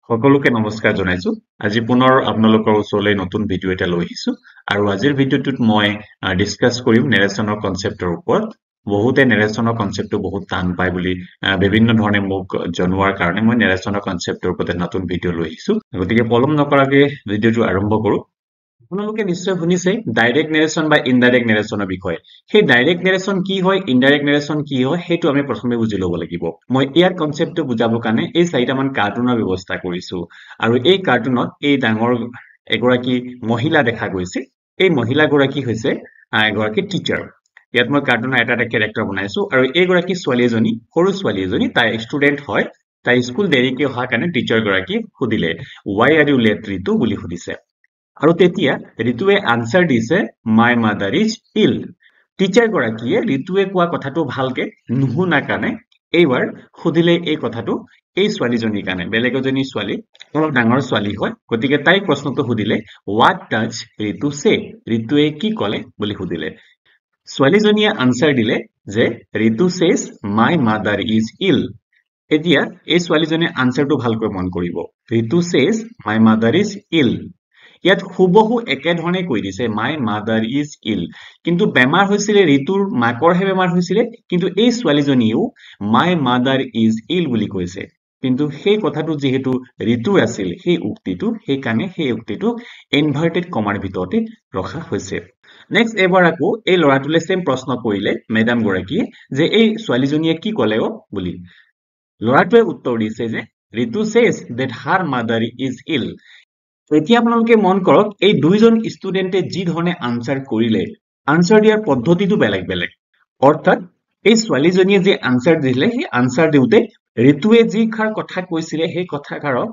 সকলোকে নমস্কাৰ জনাইছো। আজি পুনৰ আপোনালোকৰ ওচৰলৈ নতুন ভিডিঅ' এটা লৈ আহিছো আৰু আজিৰ ভিডিঅ'টোত মই ডিসকাস কৰিম নেৰেশ্যনৰ কনসেপ্টৰ ওপৰত। বহুতে নেৰেশ্যনৰ কনসেপ্টটো বহুত টান পায় বুলি বিভিন্ন ধৰণে মোক জনোৱাৰ কাৰণে মই নেৰেশ্যনৰ কনসেপ্টৰ ওপৰত নতুন ভিডিঅ' লৈ আহিছো। গতিকে পলম নকৰাকৈ ভিডিঅ'টো আৰম্ভ কৰো। আপোনালোকে নিশ্চয় শুনিছে ডাইৰেক্ট নেৰেশ্যন বা ইনডাইৰেক্ট নেৰেশ্যনৰ বিষয়ে। সেই ডাইৰেক্ট নেৰেশ্যন কি হয়, ইনডাইৰেক্ট নেৰেশ্যন কি হয়, সেইটো আমি প্ৰথমে বুজি ল'ব লাগিব। মই ইয়াৰ কনসেপ্টটো বুজাবৰ কাৰণে এই চাৰিটামান কাৰ্টুনৰ ব্যৱস্থা কৰিছো আৰু এই কাৰ্টুনত এই ডাঙৰ এগৰাকী মহিলা দেখা গৈছে। এই মহিলাগৰাকী হৈছে এগৰাকী টিচাৰ। ইয়াত মই কাৰ্টুনৰ এটা কেৰেক্টাৰ বনাইছো আৰু এইগৰাকী ছোৱালী এজনী, সৰু ছোৱালী এজনী, তাই ষ্টুডেন্ট হয়। তাই স্কুল দেৰিকে অহাৰ কাৰণে টিচাৰ গৰাকী সুধিলে, "Why are you late, Ritu?" বুলি সুধিছে। আৰু তেতিয়া ৰিতুৱে আনসাৰ দিছে, "my mother is ill". Teacher গৰাকীয়ে ৰিতুৱে কোৱা কথাটো ভালকে নুশুনা কাৰণে এইবাৰ সুধিলে এই কথাটো এই ছোৱালীজনীৰ কাৰণে। বেলেগ এজনী ছোৱালী, অলপ ডাঙৰ ছোৱালী হয়, গতিকে তাই প্ৰশ্নটো সুধিলে, "হোৱাট ডাজ ৰিতু সে?" ৰিতুৱে কি ক'লে বুলি সুধিলে। ছোৱালীজনীয়ে আনসাৰ দিলে যে ৰিতু সেজ মাই মাদাৰ ইজ ইল। এতিয়া এই ছোৱালীজনীয়ে আনসাৰটো ভালকৈ মন কৰিব। ৰিতু সেজ মাই মাদাৰ ইজ ইল। ইয়াত হুবহু একেধৰণে কৈ দিছে, মাই মাদাৰ ইজ ইল। কিন্তু বেমাৰ হৈছিলে ৰিতুৰ মাকৰহে বেমাৰ হৈছিলে, কিন্তু এই ছোৱালীজনীয়েও মাই মাদাৰ ইজ ইল বুলি কৈছে। কিন্তু সেই কথাটো যিহেতু ৰিতুৰ আছিল, সেই উক্তিটো, সেইকাৰণে সেই উক্তিটো ইনভাৰ্টেড কমাৰ ভিতৰতে ৰখা হৈছে। নেক্সট এবাৰ আকৌ এই ল'ৰাটোলে সেম প্ৰশ্ন কৰিলে মেডাম গৰাকীয়ে যে এই ছোৱালীজনীয়ে কি ক'লে বুলি। ল'ৰাটোৱে উত্তৰ দিছে যে ৰিতু সেজ that her mother is ill। এতিয়া আপোনালোকে মন কৰক, এই দুইজন ষ্টুডেন্টে যি ধৰণে আনসাৰ কৰিলে, আনসাৰ দিয়াৰ পদ্ধতিটো বেলেগ বেলেগ। অৰ্থাৎ এই ছোৱালীজনীয়ে যে আনসাৰ দিলে, সেই আনসাৰ দিওঁতে ৰিতুৱে যি খাৰ কথা কৈছিলে সেই কথাষাৰক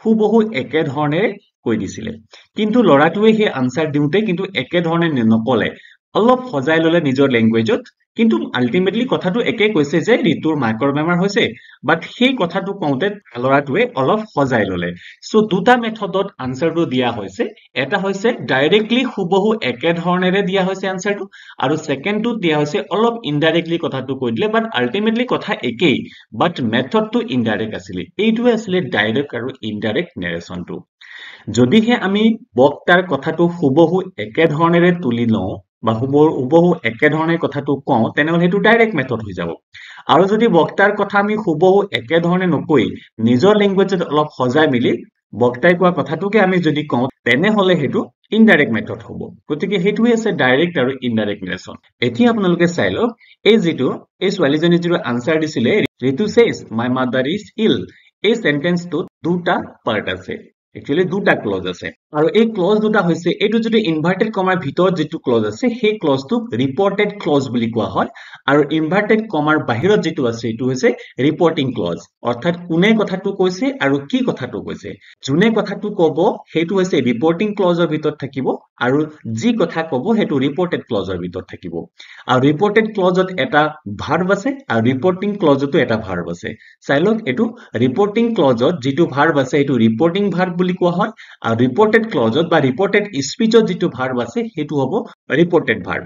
হুবহু একেধৰণে কৈ দিছিলে। কিন্তু ল'ৰাটোৱে সেই আনসাৰ দিওঁতে কিন্তু একেধৰণে নকলে, অলপ সজাই ললে নিজৰ লেংগুৱেজত। কিন্তু আল্টিমেটলি কথাটো একে কৈছে যে ৰিতুৰ মাকৰ বেমাৰ হৈছে, বাট সেই কথাটো কওঁতে ল'ৰাটোৱে অলপ সজাই ললে। সো দুটা মেথডত আনসাৰটো দিয়া হৈছে। এটা হৈছে ডাইৰেক্টলি হুবহু একেধৰণেৰে দিয়া হৈছে আনসাৰটো, আৰু ছেকেণ্ডটোত দিয়া হৈছে অলপ ইনডাইৰেক্টলি কথাটো কৈ দিলে, বাট আল্টিমেটলি কথা একেই, বাট মেথডটো ইনডাইৰেক্ট আছিলে। এইটোৱে আছিলে ডাইৰেক্ট আৰু ইনডাইৰেক্ট নেৰেশ্যনটো। যদিহে আমি বক্তাৰ কথাটো হুবহু একেধৰণেৰে তুলি লওঁ বা হুবহু একেধৰণে কথাটো কওঁ, তেনেহ'লে সেইটো ডাইৰেক্ট মেথড হৈ যাব। আৰু যদি বক্তাৰ কথা আমি হুবহু একেধৰণে নকৈ নিজৰ লেংগুৱেজত অলপ সজাই মেলি বক্তাই কোৱা কথাটোকে আমি যদি কওঁ, তেনেহ'লে সেইটো ইনডাইৰেক্ট মেথড হ'ব। গতিকে সেইটোৱে আছে ডাইৰেক্ট আৰু ইনডাইৰেক্ট নেৰেশ্যন। এতিয়া আপোনালোকে চাই লওক, এই ছোৱালীজনী যিটো আনসাৰ দিছিলে, ৰিতু সেজ মাই মাদাৰ ইজ ইল, এই সেন্টেন্সটোত দুটা পাৰ্ট আছে। একচুৱেলি দুটা ক্লজ আছে, আৰু এই ক্লজ দুটা হৈছে, এইটো যিটো ইনভাৰ্টেড কমাৰ ভিতৰত যিটো ক্লজ আছে সেই ক্লজটোক ৰিপৰ্টেড ক্লজ বুলি কোৱা হয়, আৰু ইনভাৰ্টেড কমাৰ বাহিৰত যিটো আছে এইটো হৈছে ৰিপৰ্টিং ক্লজ। অৰ্থাৎ কোনে কথাটো কৈছে আৰু কি কথাটো কৈছে। যোনে কথাটো কব সেইটো হৈছে ৰিপৰ্টিং ক্লজৰ ভিতৰত থাকিব, আৰু যি কথা কব সেইটো ৰিপৰ্টেড ক্লজৰ ভিতৰত থাকিব। আৰু ৰিপৰ্টেড ক্লজত এটা ভাৰ্ব আছে আৰু ৰিপৰ্টিং ক্লজতো এটা ভাৰ্ব আছে। চাই লওক, এইটো ৰিপৰ্টিং ক্লজত যিটো ভাৰ্ব আছে সেইটো ৰিপৰ্টিং ভাৰ্ব বুলি কোৱা হয়, আৰু ৰিপৰ্টেড ক্লজত বা ৰিপৰ্টেড স্পিচত যিটো ভাৰ্ব আছে সেইটো হ'ব ৰিপৰ্টেড ভাৰ্ব।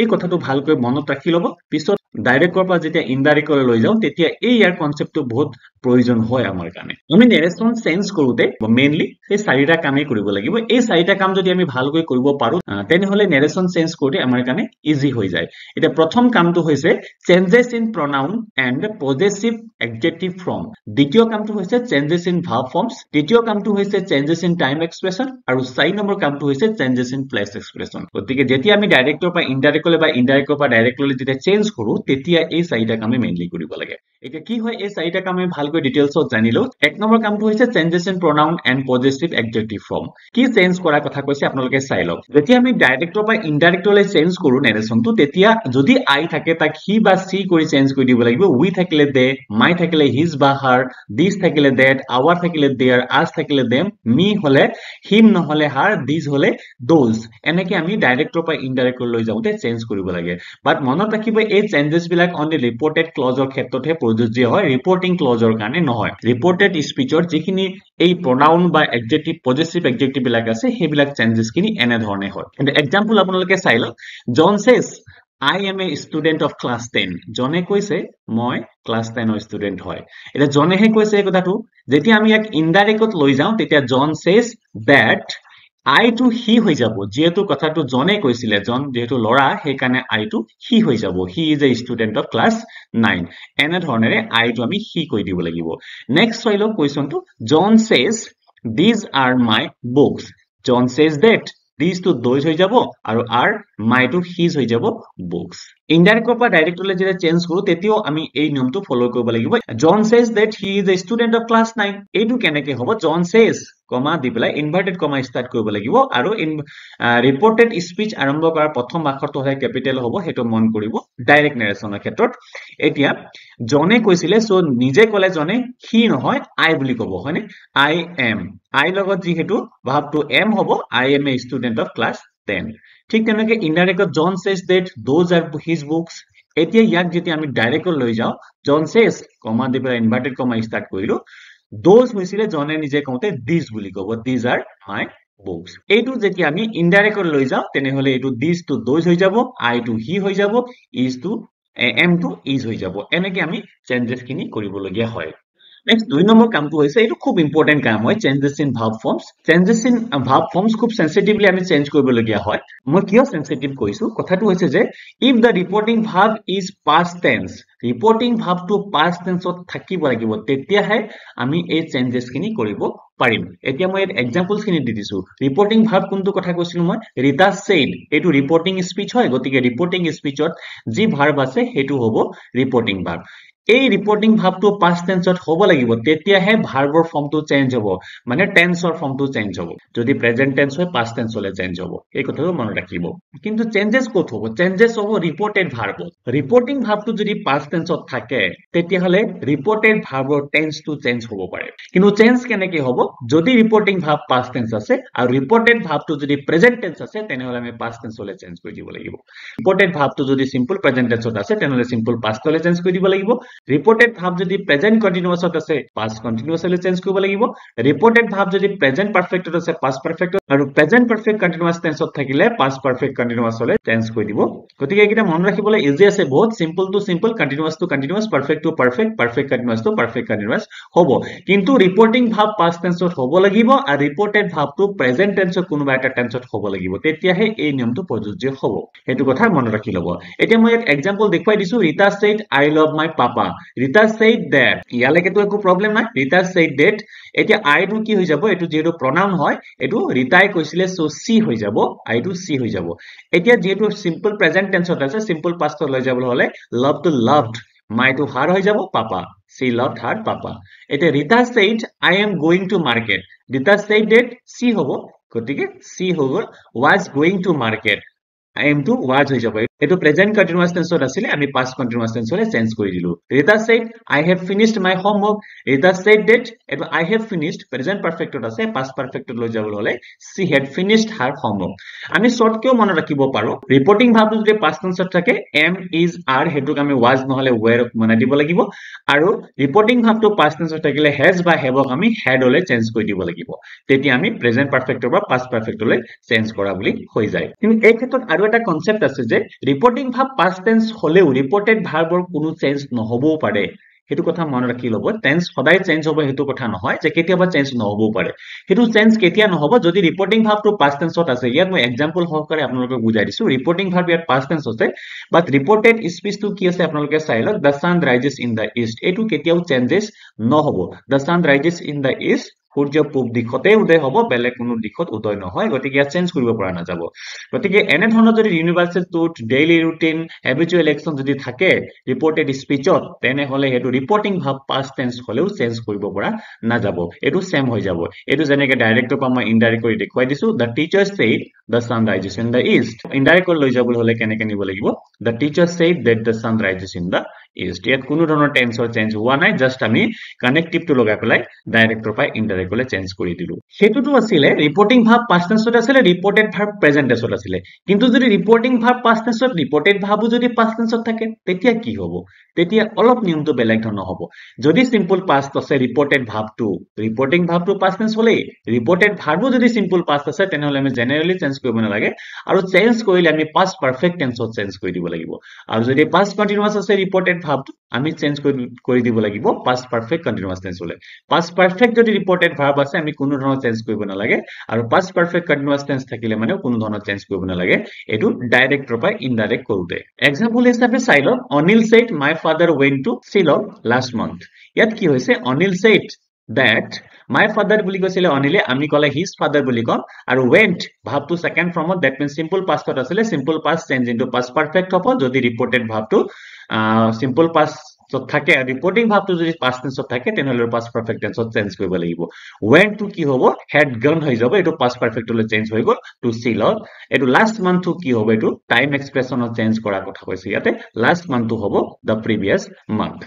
এই কথাটো ভালকৈ মনত ৰাখি ল'ব। পিছত ডাইৰেক্টৰ পৰা যেতিয়া ইনডাইৰেক্টলৈ লৈ যাওঁ, তেতিয়া এই ইয়াৰ কনসেপ্টটো বহুত প্ৰয়োজন হয় আমাৰ কাৰণে। আমি নেৰেশ্যন চেঞ্জ কৰোঁতে মেইনলি এই চাৰিটা কামেই কৰিব লাগিব। এই চাৰিটা কাম যদি আমি ভালকৈ কৰিব পাৰো, তেনেহ'লে নেৰেশ্যন চেঞ্জ কৰোঁতে আমাৰ কাৰণে ইজি হৈ যায়। এতিয়া প্ৰথম কামটো হৈছে changes in pronoun and possessive adjective form. দ্বিতীয় কামটো হৈছে চেঞ্জেছ ইন ভাৰ্ব ফৰ্মছ। তৃতীয় কামটো হৈছে চেঞ্জেছ ইন টাইম এক্সপ্ৰেছন, আৰু 4 নম্বৰ কামটো হৈছে চেঞ্জেছ ইন প্লেচ এক্সপ্ৰেছন। গতিকে যেতিয়া আমি ডাইৰেক্টৰ পৰা ইনডাইৰেক্টলৈ বা ইনডাইৰেক্টৰ পৰা ডাইৰেক্টলৈ যেতিয়া চেঞ্জ কৰো, তেতিয়া এই চাৰিটা কামে মেইনলি কৰিব লাগে। এতিয়া কি হয়, এই চাৰিটা কাম আমি ভালকৈ ডিটেইলছত জানিলো। 1 নম্বৰ কামটো হৈছে changes in pronoun and possessive adjective form. কি চেঞ্জ কৰাৰ কথা কৈছে আপোনালোকে চাই লওক। যেতিয়া আমি ডাইৰেক্টৰ পৰা ইনডাইৰেক্টলৈ চেঞ্জ কৰো নেৰেশ্যনটো, তেতিয়া যদি আই থাকে তাক হি বা সি কৰি চেঞ্জ কৰি দিব লাগিব। উই থাকিলে দে, মাই থাকিলে হিজ বা হাৰ, দিছ থাকিলে দেট, আৱাৰ থাকিলে দেয়াৰ, আজ থাকিলে দেম, মি হলে হিম নহলে হাৰ, দিজ হলে দোজ। এনেকে আমি ডাইৰেক্টৰ পৰা ইনডাইৰেক্টলৈ লৈ যাওঁতে চেঞ্জ কৰিব লাগে। বাট মনত ৰাখিব, এই চেঞ্জেছ বিলাক অনলি ৰিপৰ্টেড ক্লজৰ ক্ষেত্ৰতহে প্ৰযোজ্য হয়, ৰিপৰ্টিং ক্লজৰ কাৰণে নহয়। ৰিপৰ্টেড স্পিচৰ যিখিনি এই প্ৰনাউন বা এডজেক্টিভ, পজেছিভ এডজেক্টিভ বিলাক আছে, সেইবিলাক চেঞ্জেছ খিনি এনেধৰণে হয়। কিন্তু এক্সাম্পল আপোনালোকে চাই লওক। জন সেজ I am a student of class 10. জনে কৈছে মই ক্লাছ 10 ৰ ষ্টুডেন্ট হয়। এটা জনেহে কৈছে এই কথাটো। যেতিয়া আমি ইয়াক ইনডাইৰেক্টত লৈ যাওঁ তেতিয়া জন says that I টো হি হৈ যাব। যেহেতু কথাটো জনে কৈছিলে, জন যেহেতু লৰা সেইকাৰণে I টো হি হৈ যাব। He is a student of class 9. এনে ধৰণেৰে I টো আমি হি কৈ দিব লাগিব। নেক্সট চাই লওক কুৱেশ্যনটো। John says these are my books. John says that these to those হৈ যাব আৰু are my to his হৈ যাব books. ইনডাইৰেক্টৰ পৰা ডাইৰেক্টলৈ যেতিয়া চেঞ্জ কৰো তেতিয়াও আমি এই নিয়মটো ফলো কৰিব লাগিব। John says that he is a student of class 9. এইটো কেনেকৈ হ'ব? John says কমা দি পেলাই ইনভাৰ্টেড কমা ষ্টাৰ্ট কৰিব লাগিব আৰু ৰিপৰ্টেড স্পিচ আৰম্ভ কৰাৰ প্ৰথম আখৰটো হয় কেপিটেল হ'ব, সেইটো মন কৰিব ডাইৰেক্ট নেৰেশ্যনৰ ক্ষেত্ৰত। এতিয়া জনে কৈছিলে, সো নিজে ক'লে জনে, হি নহয় আই বুলি ক'ব, হয়নে? আই এম, আই লগত যিহেতু ভাৱটো এম হ'ব, I M A student of class 10। ঠিক তেনেকৈ ইনডাইৰেক্টত জন says that those are his books। এতিয়া ইয়াক যেতিয়া আমি ডাইৰেক্টত লৈ যাওঁ, জন says কমা দি পেলাই ইনভাৰ্টেড কমা ষ্টাৰ্ট কৰিলো, those হৈছিলে জনে নিজে কওঁতে these বুলি ক'ব, these are my books। এইটো যেতিয়া আমি ইনডাইৰেক্টত লৈ যাওঁ তেনেহলে এইটো these to those হৈ যাব, I to he হৈ যাব, is to am to is হৈ যাব। এনেকে আমি চেঞ্জেছ খিনি কৰিবলগীয়া হয়। নেক্সট 2 নম্বৰ কামটো হৈছে, এইটো খুব ইম্পৰ্টেন্ট কাম হয়, changes in verb forms. Changes in verb forms খুব সেনচিটিভলি আমি চেঞ্জ কৰিবলগীয়া হয়। মই কিয় সেনচিটিভ কৈছো? কথাটো হৈছে যে if the reporting verb is past tense, reporting ভাৰ্বটো পাষ্ট টেন্সত থাকিব লাগিব, তেতিয়াহে আমি এই চেঞ্জেছ খিনি কৰিব পাৰিম। এতিয়া মই এক্সাম্পলছ খিনি দি দিছো। ৰিপৰ্টিং ভাৰ্ব কোনটো কথা কৈছিলো মই? ৰীতা said, এইটো ৰিপৰ্টিং স্পিচ হয়, গতিকে ৰিপৰ্টিং স্পিচত যি ভাৰ্ব আছে সেইটো হ'ব ৰিপৰ্টিং ভাৰ্ব। এই ৰিপৰ্টিং ভাৰ্বটো পাষ্ট টেন্সত হ'ব লাগিব, তেতিয়াহে ভাৰ্বৰ ফৰ্মটো চেঞ্জ হ'ব, মানে টেন্সৰ ফৰ্মটো চেঞ্জ হ'ব। যদি প্ৰেজেন্ট টেন্স হয় পাষ্ট টেন্সলৈ চেঞ্জ হ'ব, এই কথাটো মনত ৰাখিব। কিন্তু চেঞ্জেছ ক'ত হ'ব? চেঞ্জেছ হ'ব ৰিপৰ্টেড ভাৰ্বত। ৰিপৰ্টিং ভাৰ্বটো যদি পাষ্ট টেন্সত থাকে তেতিয়াহ'লে ৰিপৰ্টেড ভাৰ্বৰ টেন্সটো চেঞ্জ হ'ব পাৰে। কিন্তু চেঞ্জ কেনেকৈ হ'ব? যদি ৰিপৰ্টিং ভাৰ্ব পাষ্ট টেন্স আছে আৰু ৰিপৰ্টেড ভাৰ্বটো যদি প্ৰেজেন্ট টেন্স আছে তেনেহ'লে আমি পাষ্ট টেন্সলৈ চেঞ্জ কৰি দিব লাগিব। ৰিপৰ্টেড ভাৰ্বটো যদি সিম্পল প্ৰেজেন্ট টেন্সত আছে তেনেহ'লে সিম্পল পাষ্টলৈ চেঞ্জ কৰি দিব লাগিব। ৰিপৰ্টেড ভাৰ্ব যদি প্ৰেজেন্ট কন্টিনিউয়াছত আছে পাষ্ট কন্টিনিউয়াছলৈ চেঞ্জ কৰিব লাগিব। ৰিপৰ্টেড ভাৰ্ব যদি প্ৰেজেন্ট পাৰফেক্টত আছে পাষ্ট পাৰফেক্টত, আৰু প্ৰেজেন্ট পাৰফেক্ট কন্টিনিউয়াছ টেন্সত থাকিলে পাষ্ট পাৰফেক্ট কন্টিনিউয়াছলৈ চেঞ্জ কৰি দিব। গতিকে এইকেইটা মনত ৰাখিবলৈ ইজি আছে বহুত। Simple to simple, continuous to continuous, perfect to perfect, perfect continuous to perfect continuous হ'ব। কিন্তু ৰিপৰ্টিং ভাৰ্ব পাষ্ট টেন্সত হ'ব লাগিব আৰু ৰিপৰ্টেড ভাৰ্বটো প্ৰেজেন্ট টেন্সত কোনোবা এটা টেন্সত হ'ব লাগিব, তেতিয়াহে এই নিয়মটো প্ৰযোজ্য হ'ব। সেইটো কথা মনত ৰাখি ল'ব। এতিয়া মই এক এক্সাম্পল দেখুৱাই দিছো। Rita said I love my papa. Rita said that, ইয়ালৈকেতো একো প্ৰব্লেম নাই। ৰীতা said that, এতিয়া I টো কি হৈ যাব? এইটো যিহেতু প্ৰনাউন হয়, এইটো ৰীতাই কৈছিলে, সো সি হৈ যাব, I টো সি হৈ যাব। এতিয়া যিহেতু সিম্পল প্ৰেজেন্ট টেন্সত আছে, সিম্পল পাষ্টত লৈ যাবলৈ হলে লভ টো loved, মাই টো হার হৈ যাব, papa, she loved her papa। এতিয়া Rita said I am going to market, Rita said that সি হ'ব, গতিকে সি হৈ গ'ল was going to market, I am to was হৈ যাব। এইটো প্ৰেজেন্ট কন্টিনিউয়াছ টেন্সত আছিলে, আমি পাষ্ট কন্টিনিউয়াছ টেন্সলৈ চেঞ্জ কৰি দিলো। Rita said I have finished my homework, Rita said that, এইটো I have finished প্ৰেজেন্ট পাৰফেক্টত আছে, পাষ্ট পাৰফেক্টত লৈ যাবলৈ হলে she had finished her homework। আমি শৰ্ট কিয় মনত ৰাখিব পাৰো? ৰিপৰ্টিং ভাৰ্বটো যদি পাষ্ট টেন্সত থাকে am is are হেতুক আমি was নহলে were বনাই দিব লাগিব, আৰু ৰিপৰ্টিং ভাৰ্বটো পাষ্ট টেন্সত থাকিলে has বা haveক আমি had লৈ চেঞ্জ কৰি দিব লাগিব, তেতিয়া আমি প্ৰেজেন্ট পাৰফেক্টৰ পৰা পাষ্ট পাৰফেক্টলৈ চেঞ্জ কৰা বুলি হৈ যায়। কিন্তু এই ক্ষেত্ৰত আৰু এটা কনসেপ্ট আছে যে ৰিপৰ্টিং ভাৰ্ব পাষ্ট টেন্স হলেও ৰিপৰ্টেড ভাৰ্বৰ কোনো চেঞ্জ নহবও পাৰে। সেইটো কথা মনত ৰাখি ল'ব। টেন্স সদায় চেঞ্জ হ'ব সেইটো কথা নহয়, যে কেতিয়াবা চেঞ্জ নহবও পাৰে। সেইটো চেঞ্জ কেতিয়া নহব? যদি ৰিপৰ্টিং ভাৰ্বটো পাষ্ট টেন্সত আছে। ইয়াত মই এক্সাম্পল সহকাৰে আপোনালোকক বুজাই দিছো। ৰিপৰ্টিং ভাৰ্ব ইয়াত পাষ্ট টেন্স আছে, বাট ৰিপৰ্টেড স্পিচটো কি আছে আপোনালোকে চাই লওক। The sun rises in the east, এইটো কেতিয়াও চেঞ্জেছ নহব। The sun rises in the east, সূৰ্য পূব দিশতে উদয় হ'ব, বেলেগ কোনো দিশত উদয় নহয়, গতিকে ইয়াত চেঞ্জ কৰিব পৰা নাযাব। গতিকে এনে ধৰণৰ যদি universal truth, daily routine, habitual action যদি থাকে ৰিপৰ্টেড স্পিচত, তেনেহলে সেইটো ৰিপৰ্টিং ভাৰ্ব পাষ্ট টেন্স হলেও চেঞ্জ কৰিব পৰা নাযাব, এইটো সেম হৈ যাব। এইটো যেনেকে ডাইৰেক্টৰ পৰা মই ইনডাইৰেক্ট কৰি দেখুৱাই দিছো। The teacher said the sun rises in the east, indirect লৈ যাবলৈ হলে কেনেকে নিব লাগিব? The teacher said that the sun rises in the used ইয়াত কোনো ধৰণৰ টেন্সৰ চেঞ্জ হোৱা নাই জাস্ট আমি কানেক্টিভটো লগাই পেলাই ডাইৰেক্টৰ পৰা ইনডাইৰেক্টলৈ চেঞ্জ কৰি দিলো সেইটোতো আছিলে ৰিপৰ্টিং ভাৰ্ব পাষ্ট টেন্সত আছিলে ৰিপৰ্টেড ভাৰ্ব প্ৰেজেন্ট টেন্সত আছিলে কিন্তু যদি ৰিপৰ্টিং ভাৰ্ব পাষ্ট টেন্সত ৰিপৰ্টেড ভাৰ্বো যদি পাষ্ট টেন্সত থাকে তেতিয়া কি হ'ব তেতিয়া অলপ নিয়মটো বেলেগ ধৰণৰ হ'ব যদি সিম্পল পাষ্ট আছে ৰিপৰ্টেড ভাৰ্বটো ৰিপৰ্টিং ভাৰ্বটো পাষ্ট টেন্স হ'লেই ৰিপৰ্টেড ভাৰ্বো যদি সিম্পল পাষ্ট আছে তেনেহ'লে আমি জেনেৰেলি চেঞ্জ কৰিব নালাগে আৰু চেঞ্জ কৰিলে আমি পাষ্ট পাৰফেক্ট টেন্সত চেঞ্জ কৰি দিব লাগিব আৰু যদি পাষ্ট কন্টিনিউয়াস আছে ৰিপৰ্টেড ভাৰ্বটো আমি চেঞ্জ কৰি দিব লাগিব পাষ্ট পাৰফেক্ট কন্টিনিউয়াস টেন্স হ'লে পাষ্ট পাৰফেক্ট যদি ৰিপৰ্টেড ভাৰ্ব আছে আমি কোনো ধৰণৰ চেঞ্জ কৰিব নালাগে আৰু পাষ্ট পাৰফেক্ট কন্টিনিউয়াস টেন্স থাকিলে মানে কোনো ধৰণৰ চেঞ্জ কৰিব নালাগে এটো ডাইৰেক্টৰ পৰা ইনডাইৰেক্ট কৰোতে এক্সাম্পল হিচাপে চাই লওক Anil said my father went to Shillong last month ইয়াত কি হৈছে Anil said that my father বুলি কৈছিলে অনিলে আমি কলে his father বুলি কম আৰু went ভাবটো সেকেন্ড ফৰ্মত that means simple pastত আছিলে simple past change into past perfect হ'ব যদি ৰিপৰ্টেড ভাবটো simple past থাকে ৰিপৰ্টিং ভাবটো যদি past tense থাকে তেনেহলে past perfect tense চেঞ্জ কৰিব লাগিব went to কি হ'ব had gone হৈ যাব এটো past perfect লৈ চেঞ্জ হৈ গল to Shillong এটো last month to কি হ'ব এটো টাইম এক্সপ্ৰেছনত চেঞ্জ কৰা কথা কৈছে ইয়াতে last month to হ'ব the previous month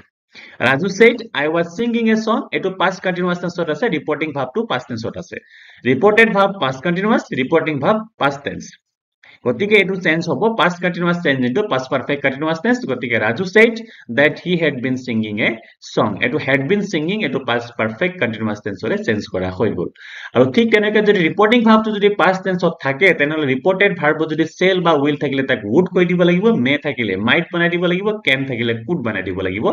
Raju said, I was singing a song. Eto past continuous tense ase, reporting verb to past tense ase. Reported verb past continuous, reporting verb past tense. গতিকে এটো change হ'ব past continuous change into past perfect continuous tense গতিকে Raju said that he had been singing a song এটো had been singing এটো past perfect continuous tense হলে change কৰা হৈ গল আৰু ঠিক তেনেকৈ যদি ৰিপৰ্টিং ভাবটো যদি past tense ত থাকে তেনেহলে ৰিপৰ্টেড ভাৰ্ব যদি shall বা will থাকিলে তাক would কৈ দিব লাগিব may থাকিলে might বনাই দিব লাগিব can থাকিলে could বনাই দিব লাগিব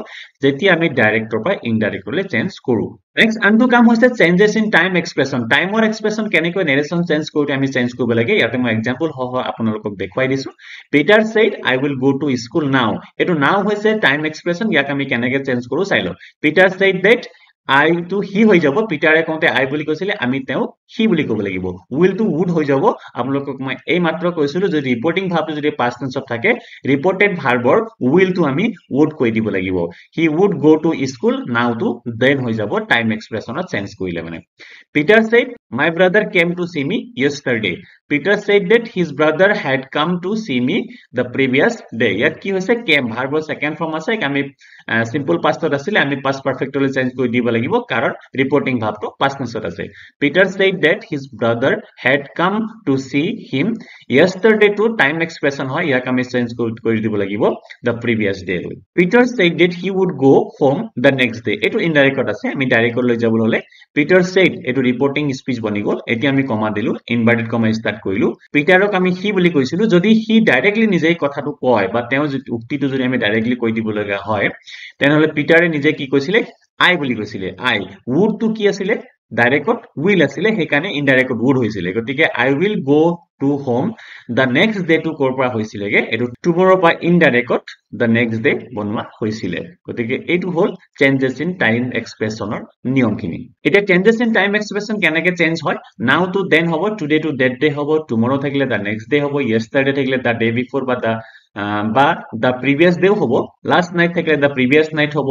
যেতিয়া আমি ডাইৰেক্টৰ পৰা ইনডাইৰেক্টলৈ চেঞ্জ কৰো নেক্সট আনটো কাম হৈছে চেঞ্জেছ ইন টাইম এক্সপ্ৰেছন টাইমৰ এক্সপ্ৰেছন কেনেকৈ নেৰেচন চেঞ্জ কৰোতে আমি চেঞ্জ কৰিব লাগে ইয়াতে মই এক্সাম্পল সহ আপোনালোকক দেখুৱাই দিছো Peter said I will go to school now এটো নাও হৈছে টাইম এক্সপ্ৰেছন ইয়াক আমি কেনেকৈ চেঞ্জ কৰো চাই লও Peter said that I to he হৈ যাব পিটাৰে কওঁতে I বুলি কৈছিলে আমি তেও he বুলি ক'ব লাগিব will to would হৈ যাব আপোনালোকক মই এই মাত্ৰ কৈছিলো যে ৰিপৰ্টিং ভাবটো যদি past tense থাকে ৰিপৰ্টেড ভাৰ্বৰ will to আমি would কৈ দিব লাগিব he would go to school now to then হৈ যাব টাইম এক্সপ্ৰেছনত চেঞ্জ কৰিলে মানে Peter said my brother came to see me yesterday Peter said that his brother had come to see me the previous day ইয়াত কি হৈছে came ভাৰ্বৰ second form আছে আমি simple পাষ্টত আছিল আমি পাষ্ট পাৰফেক্টলৈ চেঞ্জ কৰি দিব লাগিব কাৰণ ৰিপৰ্টিং ভাবটো পাষ্ট টেন্সত আছে Peter said that his brother had come to see him yesterday to time expression হয় ইয়াক আমি চেঞ্জ কৰি দিব লাগিব the previous day লৈ Peter said that he would go home the next day এটো ইনডাইৰেক্টত আছে আমি ডাইৰেক্টত লৈ যাব হলে Peter said এটো ৰিপৰ্টিং স্পিচ বনি গল এতিয়া আমি কমা দিলো ইনভাৰ্টেড কমা ষ্টাৰ্ট কৰিলো পিটাৰক আমি he বুলি কৈছিলো যদি he ডাইৰেক্টলি নিজেই কথাটো কয় বা তেওঁ উক্তিটো যদি আমি ডাইৰেক্টলি কৈ দিব লগা হয় তেনেহলে পিটাৰে নিজে কি কৈছিলে I বুলি কৈছিলে I would to কি আছিল ডাইৰেক্টত will আছিল হেকানে ইনডাইৰেক্টত would হৈছিল গতিকে I will go to home the next day to কৰ পৰা হৈছিলগে এটো tomorrow পৰা ইনডাইৰেক্টত the next day বনোৱা হৈছিল গতিকে এটো হল চেঞ্জেছ ইন টাইম এক্সপ্ৰেছনৰ নিয়মখিনি এটা চেঞ্জেছ ইন টাইম এক্সপ্ৰেছন কেনেকৈ চেঞ্জ হয় now to then হ'ব today to that day হ'ব tomorrow থাকিলে the next day হ'ব yesterday থাকিলে the day before বা the previous day হ'ব last night থাকিলে the previous night হ'ব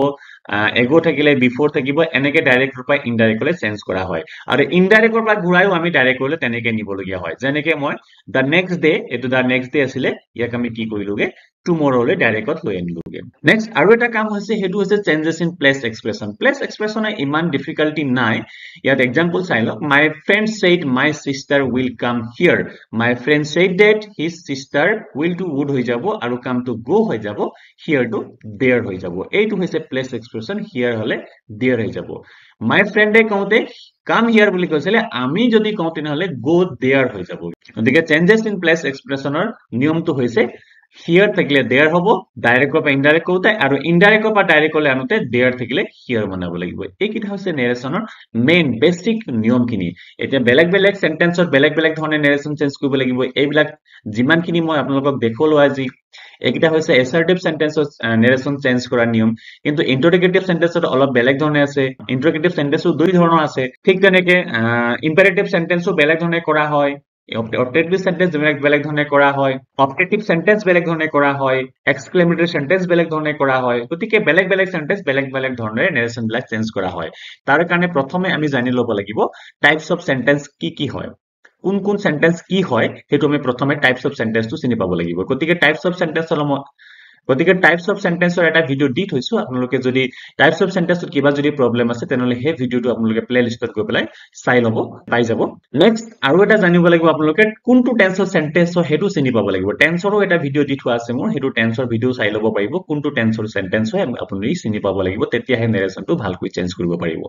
ago থাকিলে before থাকিব এনেকৈ ডাইৰেক্টৰ পৰা ইনডাইৰেক্টলৈ চেঞ্জ কৰা হয় আৰু ইনডাইৰেক্টৰ পৰা ঘূৰাইও আমি ডাইৰেক্টলৈ তেনেকৈ নিবলগীয়া হয় যেনেকৈ মই the next day এটো the next day আছিল ইয়াক আমি কি কৰিলোগে tomorrow লৈ ডাইৰেক্টত লৈ আনিলোগে নেক্সট আৰু এটা কাম হৈছে হেতু হৈছে changes in place expression place এক্সপ্ৰেছনে ইমান ডিফিকাল্টি নাই ইয়াত এক্সাম্পল চাই লওক my friend said my sister will come here my friend said that his sister will to would হৈ যাব আৰু come to go হৈ যাব here to there হৈ যাব এইটো হৈছে প্লেস এক্সপ্ৰেছন here হলে there হৈ যাব my friend এ কওঁতে come here বুলি কৈছিলে আমি যদি কওঁ তেনেহলে go there হৈ যাব গতিকে চেঞ্জেছ ইন প্লেস এক্সপ্ৰেছনৰ নিয়মটো হৈছে here থাকিলে there হ'ব ডাইৰেক্টৰ পৰা ইনডাইৰেক্ট কৰোতে আৰু ইনডাইৰেক্টৰ পৰা ডাইৰেক্টলৈ আনোতে there থাকিলে here বনাব লাগিব এইকিটা হৈছে নেৰেচনৰ মেইন বেসিক নিয়মখিনি এতিয়া বেলেগ বেলেগ সেন্টেন্সত বেলেগ বেলেগ ধৰণে নেৰেচন চেঞ্জ কৰিব লাগিব এইবিলাক যিমানখিনি মই আপোনালোকক দেখলো আজি এইকিটা হৈছে assertive sentences নেৰেচন চেঞ্জ কৰা নিয়ম কিন্তু ইন্টাৰগেটিভ সেন্টেন্সত অলপ বেলেগ ধৰণে আছে ইন্টাৰগেটিভ সেন্টেন্সও দুই ধৰণৰ আছে ঠিক তেনেকে ইম্পেৰেটিভ সেন্টেন্সও বেলেগ ধৰণে কৰা হয় অপটেটিভ সেন্টেন্স বেলেগ ধৰণে কৰা হয় অপটেটিভ সেন্টেন্স বেলেগ ধৰণে কৰা হয় এক্সক্লেমেটৰী সেন্টেন্স বেলেগ ধৰণে কৰা হয় গতিকে বেলেগ বেলেগ সেন্টেন্স বেলেগ বেলেগ ধৰণে নেৰেচন বিলাক চেঞ্জ কৰা হয় তাৰ কাৰণে প্ৰথমে আমি জানি ল'ব লাগিব টাইপস অফ সেন্টেন্স কি হয় কোন কোন সেন্টেন্স কি হয় হেতু আমি প্ৰথমে টাইপস অফ সেন্টেন্সটো চিনি পাব লাগিব গতিকে টাইপস অফ সেন্টেন্স হল গতিকে টাইপস অফ সেন্টেন্সৰ এটা ভিডিও দি থৈছো আপোনালোকে যদি টাইপস অফ সেন্টেন্সত কিবা যদি প্ৰবলেম আছে তেনেহলে সেই ভিডিওটো আপোনালোকে প্লে লিষ্টত গৈ পেলাই চাই ল'ব পাই যাব নেক্সট আৰু এটা জানিব লাগিব আপোনালোকে কোনটো টেন্সৰ সেন্টেন্স হয় হেতু চিনি পাব লাগিব টেন্সৰো এটা ভিডিও দি থোৱা আছে মোৰ হেতু টেন্সৰ ভিডিও চাই ল'ব পাৰিব কোনটো টেন্সৰ সেন্টেন্স হয় আপুনি চিনি পাব লাগিব তেতিয়াহে নেৰেচনটো ভালকৈ চেঞ্জ কৰিব পাৰিব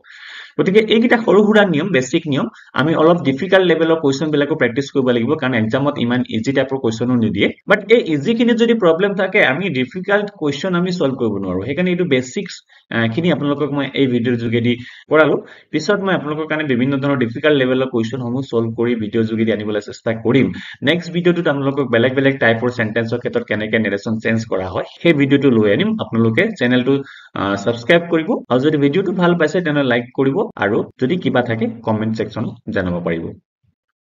গতিকে এইকেইটা সৰু সুৰা নিয়ম বেসিক নিয়ম আমি অলপ ডিফিকাল্ট লেভেলৰ কোৱেশ্চন বিলাকো প্ৰেক্টিস কৰিব লাগিব কাৰণ এক্সামত ইমান ইজি টাইপৰ কোৱেশ্চনো নিদিয়ে বাট এই ইজি খিনিত যদি প্ৰবলেম থাকে আমি ডিফিকাল্ট কোৱেশ্চন আমি সলভ কৰিব নোৱাৰো সেইকাৰণে এইটো বেসিক্স খিনি আপোনালোকক মই এই ভিডিওৰ যোগেদি কৰালো পিছত মই আপোনালোকৰ কাৰণে বিভিন্ন ধৰণৰ ডিফিকাল্ট লেভেলৰ কোৱেশ্চন সমূহ সলভ কৰি ভিডিওৰ যোগেদি আনিবলৈ চেষ্টা কৰিম নেক্সট ভিডিওটোত আপোনালোকক বেলেগ বেলেগ টাইপৰ সেন্টেন্সৰ ক্ষেত্ৰত কেনেকৈ নেৰেচন চেঞ্জ কৰা হয় সেই ভিডিওটো লৈ আনিম আপোনালোকে চেনেলটো সাবস্ক্ৰাইব কৰিব আৰু যদি ভিডিওটো ভাল পাইছে তেনে লাইক কৰিব আৰু যদি কিবা থাকে কমেন্ট সেকশনত জনাব পাৰিব